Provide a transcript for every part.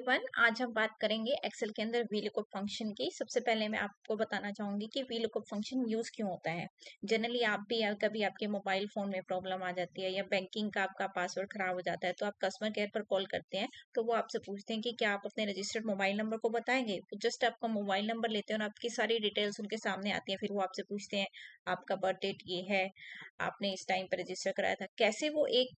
Everyone, आज हम बात करेंगे एक्सेल के अंदर वीलुकअप फंक्शन की। सबसे पहले मैं आपको बताना चाहूंगी कि वीलुकअप फंक्शन यूज क्यों होता है। जनरली आप भी कभी आपके मोबाइल फोन में प्रॉब्लम आ जाती है या बैंकिंग का आपका पासवर्ड खराब हो जाता है, तो आप कस्टमर केयर पर कॉल करते हैं, तो वो आपसे पूछते हैं कि क्या आप अपने रजिस्टर्ड मोबाइल नंबर को बताएंगे। तो जस्ट आपका मोबाइल नंबर लेते हैं और आपकी सारी डिटेल्स उनके सामने आती है। फिर वो आपसे पूछते हैं आपका बर्थ डेट ये है, आपने इस टाइम पर रजिस्टर कराया था। कैसे वो एक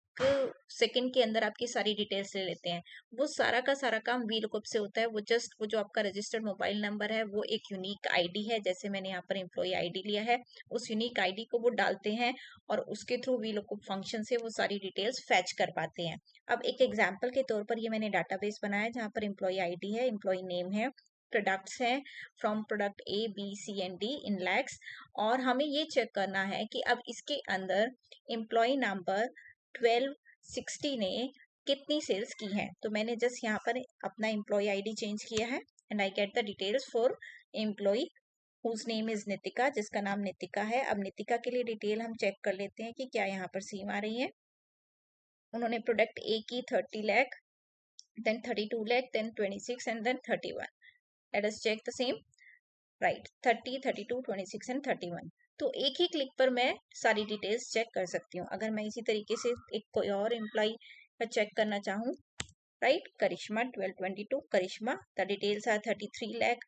सेकंड के अंदर आपकी सारी डिटेल्स ले लेते हैं। वो सारा का सारा काम वीलुकअप से होता है। वो जो आपका रजिस्टर्ड मोबाइल नंबर है, वो एक यूनिक आईडी है। जैसे मैंने यहाँ पर एम्प्लॉय आईडी लिया है, उस यूनिक आईडी को वो डालते हैं और उसके थ्रू वीलुकअप फंक्शन से वो सारी डिटेल्स फैच कर पाते हैं। अब एक एग्जांपल के तौर पर ये मैंने डाटाबेस बनाया जहाँ पर एम्प्लॉय आईडी है, एम्प्लॉय नेम है, प्रोडक्ट्स हैं from product A B C and D in lakhs. और हमें ये चेक करना है कि अब इसके अंदर एम्प्लॉय नंबर 1260 ने कितनी सेल्स की हैं। तो मैंने जस्ट यहाँ पर अपना एम्प्लॉय आईडी चेंज किया है and I get the details for employee whose name is Nitika, जिसका नाम नितिका है। अब नितिका के लिए डिटेल हम चेक कर लेते हैं कि क्या यहाँ पर सेम आ रही है। उन्होंने प्रोडक्ट ए की 30 lakh, then 32 lakh, then 26 and then 31। Let us check the same, right, 30, 32, 26 and 31। तो एक ही क्लिक पर मैं सारी डिटेल्स चेक कर सकती हूँ। अगर मैं इसी तरीके से एक कोई और एम्प्लॉय का चेक करना चाहूँ, right, Karishma 1222 Karishma, the details are 33 lakh,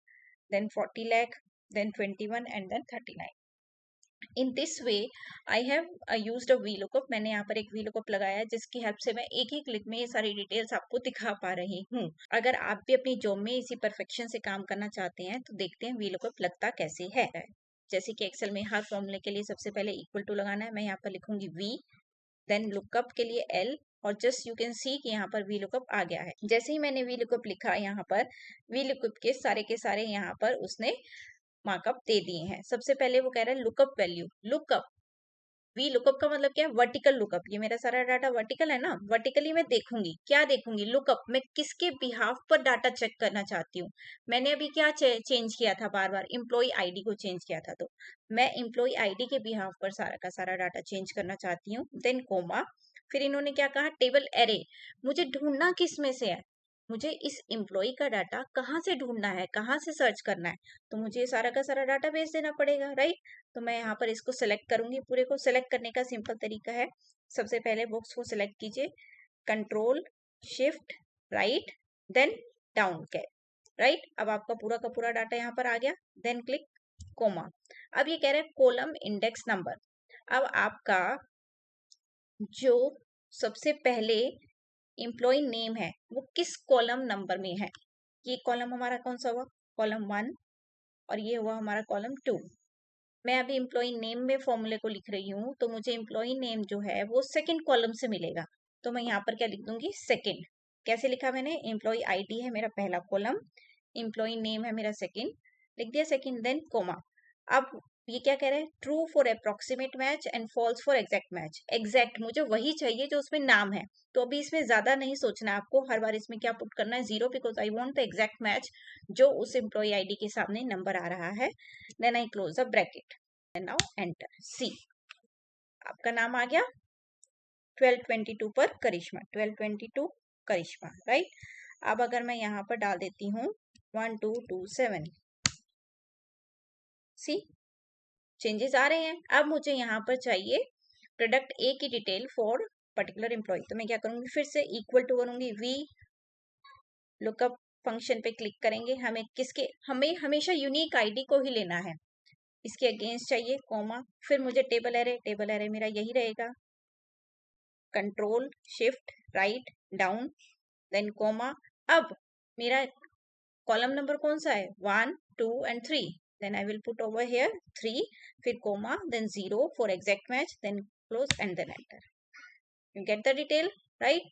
then 40 lakh, then 21 and then 39। In this way I have used a VLOOKUP. मैंने यहाँ पर एक वीलुकअप लगाया है जिसकी हेल्प से मैं एक ही क्लिक में ये सारी डिटेल्स आपको दिखा पा रही हूँ। अगर आप भी अपनी जॉब में इसी परफेक्शन से काम करना चाहते हैं तो देखते हैं वीलुकअप लगता कैसे है। जैसे कि एक्सेल में हर फॉर्मूले के लिए सबसे पहले इक्वल टू लगाना है। मैं यहाँ पर लिखूंगी वी, देन लुकअप के लिए एल, और जस्ट यू कैन सी कि यहाँ पर वी लुकअप आ गया है। जैसे ही मैंने वी लुकअप लिखा, यहाँ पर वी लुकअप के सारे यहाँ पर उसने मार्कअप दे दिए हैं। सबसे पहले वो कह रहा है lookup value, lookup V lookup का मतलब क्या है, वर्टिकल लुकअप। ये मेरा सारा डाटा वर्टिकल है ना, वर्टिकली मैं देखूंगी, क्या देखूंगी, लुकअप। मैं किसके बिहाफ पर डाटा चेक करना चाहती हूँ। मैंने अभी क्या चेंज किया था, बार बार एम्प्लॉय आईडी को चेंज किया था, तो मैं एम्प्लॉय आईडी के बिहाफ पर सारा का सारा डाटा चेंज करना चाहती हूँ। देन कोमा, फिर इन्होंने क्या कहा, टेबल एरे। मुझे ढूंढना किस में से है, मुझे इस एम्प्लॉय का डाटा कहाँ से ढूंढना है, कहाँ से सर्च करना है, तो मुझे सारा का सारा डाटा भेज देना पड़ेगा, राइट। तो मैं यहाँ पर इसको सेलेक्ट करूंगी। पूरे को सेलेक्ट करने का सिंपल तरीका है, सबसे पहले बॉक्स को सिलेक्ट कीजिए, control shift right, then down के, राइट। अब आपका पूरा का पूरा डाटा यहाँ पर आ गया। Then click comma. अब ये कह रहा है कॉलम इंडेक्स नंबर। अब आपका जो सबसे पहले एम्प्लॉय नेम है वो किस कॉलम नंबर में है। ये कॉलम हमारा कौन सा हुआ, कॉलम 1, और ये हुआ हमारा कॉलम 2। मैं अभी एम्प्लॉय नेम में फॉर्मूले को लिख रही हूँ, तो मुझे एम्प्लॉय नेम जो है वो सेकंड कॉलम से मिलेगा। तो मैं यहाँ पर क्या लिख दूंगी, सेकंड। कैसे लिखा मैंने, एम्प्लॉय आईडी है मेरा पहला कॉलम, एम्प्लॉय नेम है मेरा सेकंड, लिख दिया सेकंड, देन कोमा। अब ये क्या कह रहे हैं, true for approximate match and false for exact match. Exact मुझे वही चाहिए जो उसमें नाम है, तो अभी इसमें ज्यादा नहीं सोचना आपको। हर बार इसमें क्या पुट करना है, 0, because I want the exact match जो उस एम्प्लॉय आईडी के सामने नंबर आ रहा है। Then I close the bracket and now enter. See, आपका नाम आ गया 1222 पर करिश्मा, 1222 करिश्मा, राइट। अब अगर मैं यहाँ पर डाल देती हूँ 1227, सी चेंजेस आ रहे हैं। अब मुझे यहाँ पर चाहिए प्रोडक्ट ए की डिटेल फॉर पर्टिकुलर एम्प्लॉय। तो मैं क्या करूंगी, फिर से इक्वल टू करूंगी, वी लुकअप फंक्शन पे क्लिक करेंगे। हमें हमेशा यूनिक आईडी को ही लेना है, इसके अगेंस्ट चाहिए कोमा। फिर मुझे टेबल एरे मेरा यही रहेगा, control shift right down, then comma. अब मेरा कॉलम नंबर कौन सा है, 1, 2 and 3, then I will put over here 3, फिर comma, then 0 for exact match, then close and then enter। You get the detail, right?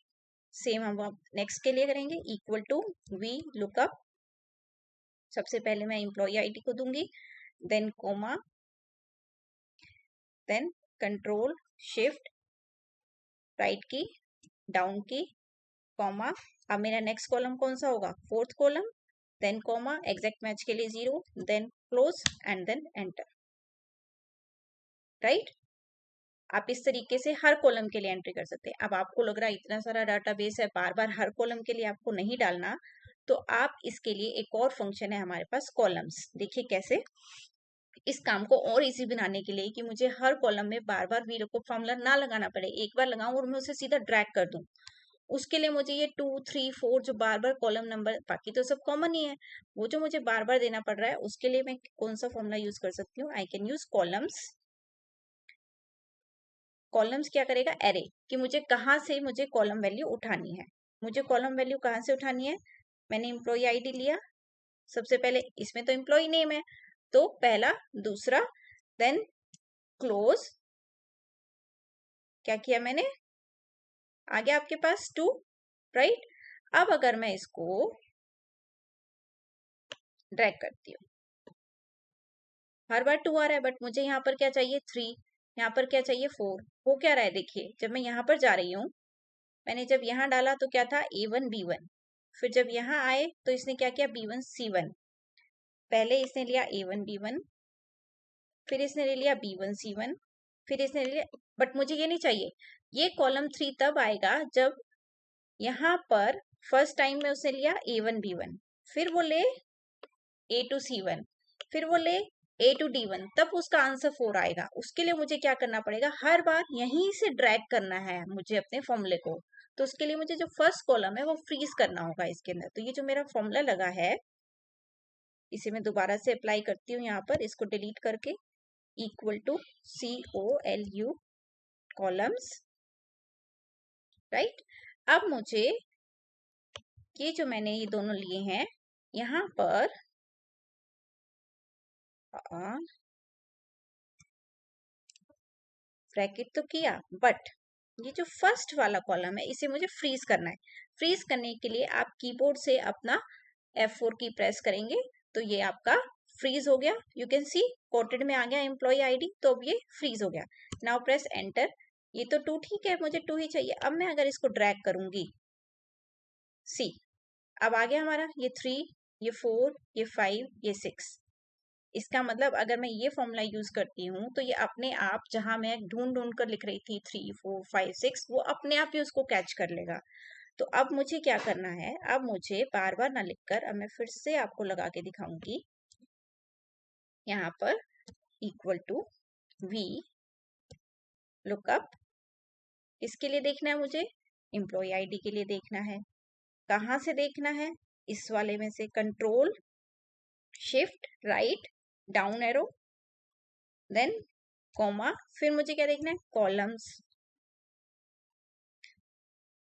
Same हम next के लिए करेंगे, इक्वल टू वी लुकअप। सबसे पहले मैं एम्प्लॉय आईडी को दूंगी, then comma, then control shift right key, down key, comma. अब मेरा नेक्स्ट कॉलम कौन सा होगा, fourth column, then comma, exact match के लिए 0, then close and then enter, right. आप इस तरीके से हर कॉलम के लिए एंट्री कर सकते हैं। अब आपको लग रहा है इतना सारा डाटाबेस है, बार बार हर कॉलम के लिए आपको नहीं डालना, तो आप इसके लिए एक और फंक्शन है हमारे पास, कॉलम्स। देखिए कैसे, इस काम को और इजी बनाने के लिए कि मुझे हर कॉलम में बार बार वीलुकअप फॉर्मूला ना लगाना पड़े, एक बार लगाऊं और मैं उसे सीधा ड्रैग कर दूं, उसके लिए मुझे ये 2 3 4 जो बार बार कॉलम नंबर, बाकी तो सब कॉमन ही है, वो जो मुझे बार बार देना पड़ रहा है, उसके लिए मैं कौन सा फॉर्मूला यूज कर सकती हूँ? I can use columns. Columns क्या करेगा? एरे, कि मुझे कहाँ से मुझे कॉलम वैल्यू उठानी है। मुझे कॉलम वैल्यू कहाँ से उठानी है? मैंने एम्प्लॉय आईडी लिया, सबसे पहले इसमें तो एम्प्लॉय नेम है, तो पहला, दूसरा, देन क्लोज, क्या किया मैंने? आ गया आपके पास 2, राइट? अब अगर मैं इसको ड्रैग करती हूँ, हर बार 2 आ रहा है, बट मुझे यहाँ पर क्या चाहिए? 3, यहाँ पर क्या चाहिए? 4। हो क्या रहा है? देखिए, जब मैं यहाँ पर जा रही हूँ, मैंने जब यहाँ डाला तो क्या था? A1 B1, फिर जब यहाँ आए तो इसने क्या किया? B1 C1, पहले इसने लिया A1 B1, फिर इसने ले लिया B1 C1, फिर इसने ले लिया, बट मुझे ये नहीं चाहिए। ये कॉलम 3 तब आएगा जब यहाँ पर फर्स्ट टाइम में उसने लिया A1 B1, फिर वो ले A2 C1, फिर वो ले A2 D1, तब उसका आंसर 4 आएगा। उसके लिए मुझे क्या करना पड़ेगा? हर बार यहीं से ड्रैग करना है मुझे अपने फॉर्मूले को। तो उसके लिए मुझे जो फर्स्ट कॉलम है वो फ्रीज करना होगा इसके अंदर। तो ये जो मेरा फॉर्मूला लगा है, इसे मैं दोबारा से अप्लाई करती हूँ यहाँ पर, इसको डिलीट करके, equal to COLU columns, right? अब मुझे ये जो मैंने ये दोनों लिए हैं, यहाँ पर ब्रैकेट तो किया, बट ये जो फर्स्ट वाला कॉलम है इसे मुझे फ्रीज करना है। फ्रीज करने के लिए आप कीबोर्ड से अपना F4 की प्रेस करेंगे तो ये आपका फ्रीज हो गया। यू कैन सी कोटेड में आ गया एम्प्लॉय आईडी, तो अब ये फ्रीज हो गया। Now press enter. ये तो 2 ठीक है, मुझे 2 ही चाहिए। अब मैं अगर इसको ड्रैग करूंगी, सी, अब आ गया हमारा ये 3, ये 4, ये 5, ये 6। इसका मतलब अगर मैं ये फॉर्मूला यूज करती हूँ तो ये अपने आप, जहां मैं ढूंढ ढूंढ कर लिख रही थी 3 4 5 6, वो अपने आप ही उसको कैच कर लेगा। तो अब मुझे क्या करना है? अब मुझे बार बार ना लिखकर, अब मैं फिर से आपको लगा के दिखाऊंगी। यहाँ पर इक्वल टू वी लुकअप, किसके लिए देखना है मुझे? एम्प्लॉय आईडी के लिए देखना है। कहाँ से देखना है? इस वाले में से, control shift right down arrow, then comma, फिर मुझे क्या देखना है? कॉलम्स।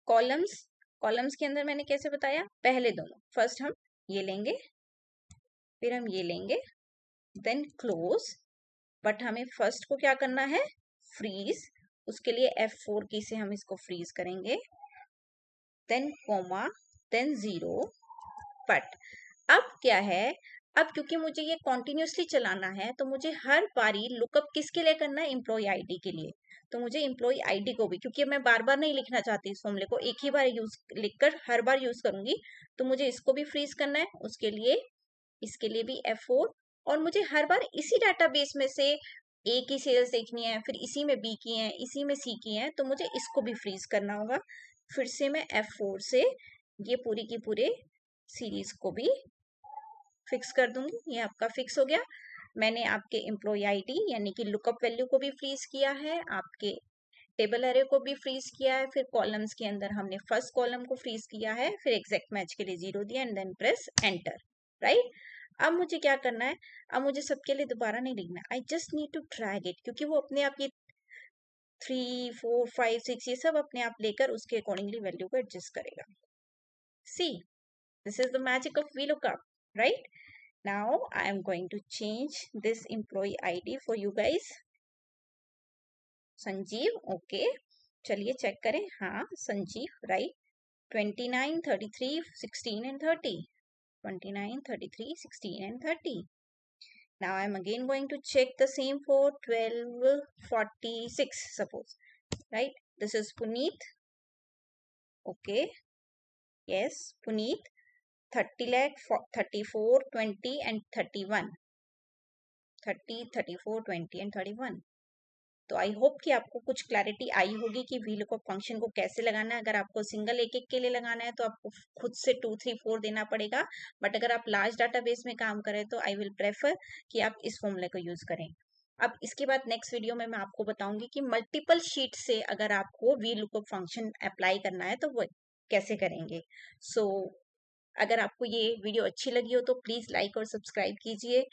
कॉलम्स, कॉलम्स के अंदर मैंने कैसे बताया? पहले दोनों, फर्स्ट हम ये लेंगे, फिर हम ये लेंगे, देन क्लोज, बट हमें फर्स्ट को क्या करना है? फ्रीज। उसके लिए F4 की से हम इसको फ्रीज करेंगे, देन कॉमा, देन 0, बट अब क्या है? अब क्योंकि मुझे ये कॉन्टिन्यूसली चलाना है तो मुझे हर बारी लुकअप किसके लिए करना है? एम्प्लॉय आईडी के लिए। तो मुझे एम्प्लॉय आईडी को भी, क्योंकि मैं बार बार नहीं लिखना चाहती इस फॉर्मूले को, एक ही बार यूज लिखकर हर बार यूज करूंगी, तो मुझे इसको भी फ्रीज करना है। उसके लिए इसके लिए भी F4, और मुझे हर बार इसी डाटाबेस में से ए की सेल्स देखनी है, फिर इसी में बी की है, इसी में सी की है, तो मुझे इसको भी फ्रीज करना होगा। फिर से मैं F4 से ये पूरी की पूरे सीरीज को भी फिक्स कर दूंगी। ये आपका फिक्स हो गया। मैंने आपके एम्प्लॉय आईडी यानी कि लुकअप वैल्यू को भी फ्रीज किया है, आपके टेबल एरे को भी फ्रीज किया है, फिर कॉलम्स के अंदर हमने फर्स्ट कॉलम को फ्रीज किया है, फिर एग्जैक्ट मैच के लिए 0 दिया and then press enter, right? अब मुझे क्या करना है? अब मुझे सबके लिए दोबारा नहीं लिखना, I just need to drag it, क्योंकि वो अपने आप ये 3 4 5 6 ये सब अपने आप लेकर उसके अकॉर्डिंगली वैल्यू को एडजस्ट करेगा। See, this is the magic of VLOOKUP, right? Now I am going to change this employee ID for you guys. Sanjeev, okay, चलिए चेक करें। हाँ, Sanjeev, right. 29 33 16 and 30, 29 33 16 and 30. Now I am again going to check the same for 12 46, suppose, right? This is Puneet, okay, yes, Puneet, 30 lakh 34 20 and 31, 30 34 20 and 31. तो I hope कि आपको कुछ clarity आई होगी कि VLOOKUP function को कैसे लगाना है। अगर आपको सिंगल एक एक के लिए लगाना है तो आपको खुद से 2 3 4 देना पड़ेगा, बट अगर आप लार्ज डाटाबेस में काम करें तो आई विल प्रेफर कि आप इस फॉर्मूले को यूज करें। अब इसके बाद नेक्स्ट वीडियो में मैं आपको बताऊंगी कि मल्टीपल शीट से अगर आपको VLOOKUP फंक्शन अप्लाई करना है तो वो कैसे करेंगे। सो अगर आपको ये वीडियो अच्छी लगी हो तो प्लीज लाइक और सब्सक्राइब कीजिए।